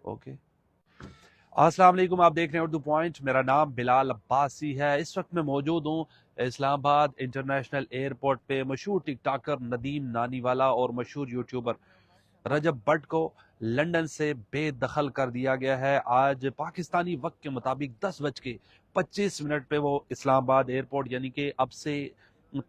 Okay. अस्सलाम वालेकुम, आप देख रहे हैं उर्दू पॉइंट। मेरा नाम बिलाल अब्बासी है। इस वक्त मैं मौजूद हूँ इस्लामाबाद इंटरनेशनल एयरपोर्ट पे। मशहूर टिकटॉकर नदीम नानीवाला और मशहूर यूट्यूबर रजब भट्ट को लंदन से बेदखल कर दिया गया है। आज पाकिस्तानी वक्त के मुताबिक 10:25 पे वो इस्लामाबाद एयरपोर्ट यानी कि अब से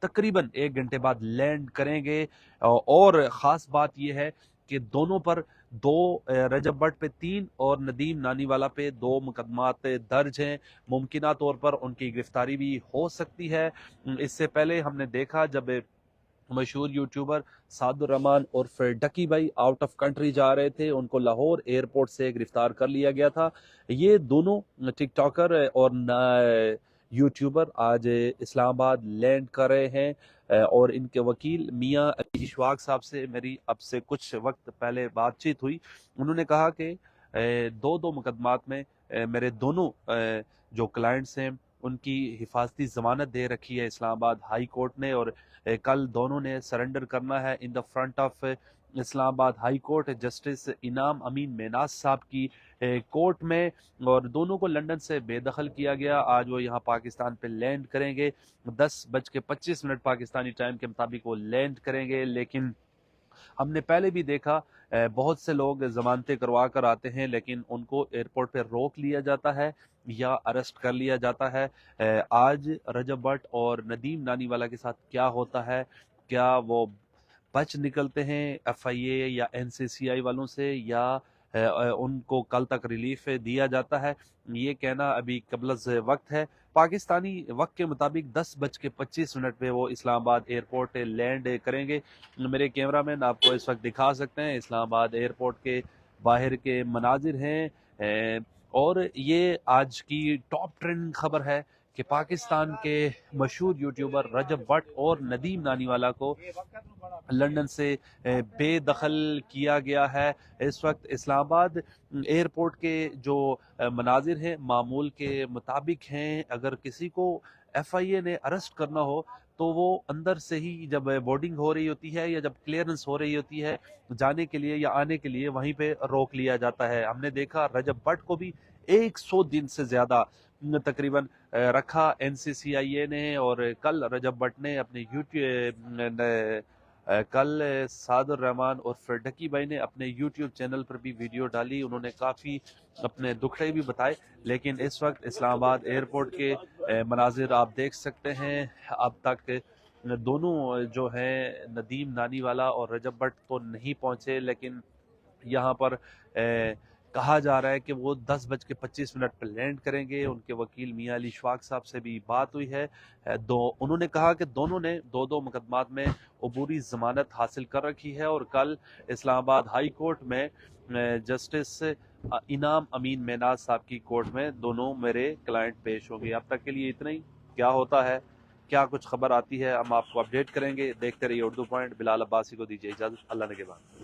तकरीबन 1 घंटे बाद लैंड करेंगे। और ख़ास बात यह है कि दोनों पर दो, रजब भट्ट पे 3 और नदीम नानीवाला पे 2 मुकदमात दर्ज हैं। मुमकिना तौर पर उनकी गिरफ्तारी भी हो सकती है। इससे पहले हमने देखा जब मशहूर यूट्यूबर सादुर रहमान और फिर डकी भाई आउट ऑफ कंट्री जा रहे थे, उनको लाहौर एयरपोर्ट से गिरफ्तार कर लिया गया था। ये दोनों टिकटॉकर और यूट्यूबर आज इस्लामाबाद लैंड कर रहे हैं। और इनके वकील मियां अली इशफाक साहब से मेरी अब से कुछ वक्त पहले बातचीत हुई। उन्होंने कहा कि दो दो मुकदमात में मेरे दोनों जो क्लाइंट्स हैं उनकी हिफाजती जमानत दे रखी है इस्लामाबाद हाई कोर्ट ने। और कल दोनों ने सरेंडर करना है in the front of Islamabad high court justice इनाम अमीन मेनाज साहब की कोर्ट में। और दोनों को लंदन से बेदखल किया गया। आज वो यहाँ पाकिस्तान पे लैंड करेंगे। 10:25 पाकिस्तानी टाइम के मुताबिक वो लैंड करेंगे। लेकिन हमने पहले भी देखा बहुत से लोग जमानतें करवा कर आते हैं लेकिन उनको एयरपोर्ट पे रोक लिया जाता है या अरेस्ट कर लिया जाता है। आज रजब भट्ट और नदीम नानीवाला के साथ क्या होता है? क्या वो बच निकलते हैं एफआईए या एनसीसीआई वालों से, या उनको कल तक रिलीफ दिया जाता है? ये कहना अभी कबलज वक्त है। पाकिस्तानी वक्त के मुताबिक 10:25 पे वो इस्लामाबाद एयरपोर्ट लैंड करेंगे। मेरे कैमरामैन आपको इस वक्त दिखा सकते हैं इस्लामाबाद एयरपोर्ट के बाहर के मनाजिर हैं। और ये आज की टॉप ट्रेंडिंग खबर है कि पाकिस्तान के मशहूर यूट्यूबर रजब भट्ट और नदीम नानीवाला को लंदन से बेदखल किया गया है। इस वक्त इस्लामाबाद एयरपोर्ट के जो मनाजिर हैं मामूल के मुताबिक हैं। अगर किसी को एफआईए ने अरेस्ट करना हो तो वो अंदर से ही जब बोर्डिंग हो रही होती है या जब क्लियरेंस हो रही होती है जाने के लिए या आने के लिए, वहीं पे रोक लिया जाता है। हमने देखा रजब भट्ट को भी 100 दिन से ज्यादा तकरीबन रखा एनसीसीआईए ने। और कल रजब भट्ट ने अपने यूट्यूब कल सादुर रहमान और फिर डकी भाई ने अपने यूट्यूब चैनल पर भी वीडियो डाली। उन्होंने काफ़ी अपने दुखड़े भी बताए। लेकिन इस वक्त इस्लामाबाद एयरपोर्ट के मनाजिर आप देख सकते हैं। अब तक दोनों जो हैं नदीम नानीवाला और रजब भट्ट तो नहीं पहुंचे, लेकिन यहाँ पर कहा जा रहा है कि वो 10:25 पर लैंड करेंगे। उनके वकील मियां अली इशफाक साहब से भी बात हुई है। उन्होंने कहा कि दोनों ने दो दो मुकदमात में अबूरी जमानत हासिल कर रखी है और कल इस्लामाबाद हाई कोर्ट में जस्टिस इनाम अमीन मेनाज साहब की कोर्ट में दोनों मेरे क्लाइंट पेश होंगे। अब तक के लिए इतना ही। क्या होता है, क्या कुछ खबर आती है, हम आपको अपडेट करेंगे। देखते रहिए उर्दू पॉइंट। बिलाल अब्बासी को दीजिए इजाजत। अल्लाह ने के बाद।